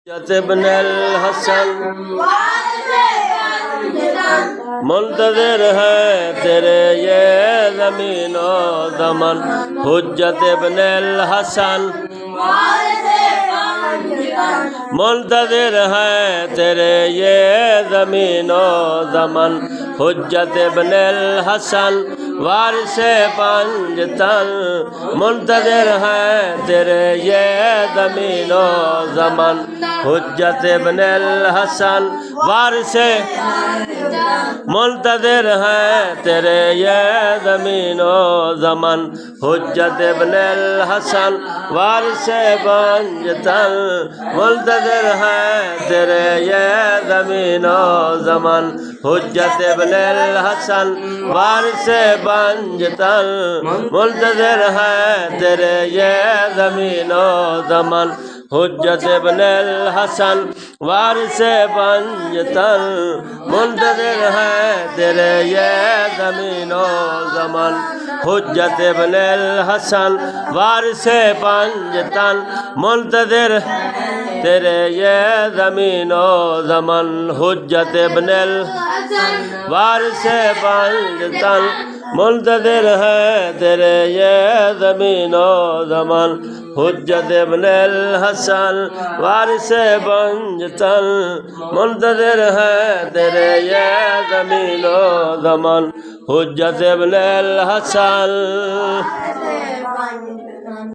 ابن الحسن منتظر ہے تیرے یہ زمین و زمن حجت ابن الحسن منتظر ہے تیرے یہ زمین و زمن حجت ابن الحسن وارث پنج تن منتظر ہے تیرے یہ زمین و زمن حجت ابن الحسن وارث منتظر ہے تیرے یہ زمین و زمن حجت ابن الحسن وارث پنج تن منتظر ہے تیرے یہ زمین و زمن حجت ابن الحسن وارث پنج تن منتظر ہے تیرے یہ زمین و زمن حجت ابن الحسن وارث پنج تن منتظر ہے تیرے یہ زمین و زمن حجت ابن الحسن وارث پنج تن منتظر تیرے یہ زمین و زمن حجت ابن الحسن وارث پنج تن منتظر ہے تیرے یہ زمین و زمن حجت ابن الحسن وارث پنج تن منتظر ہے تیرے یہ زمین و زمن حجت ابن الحسن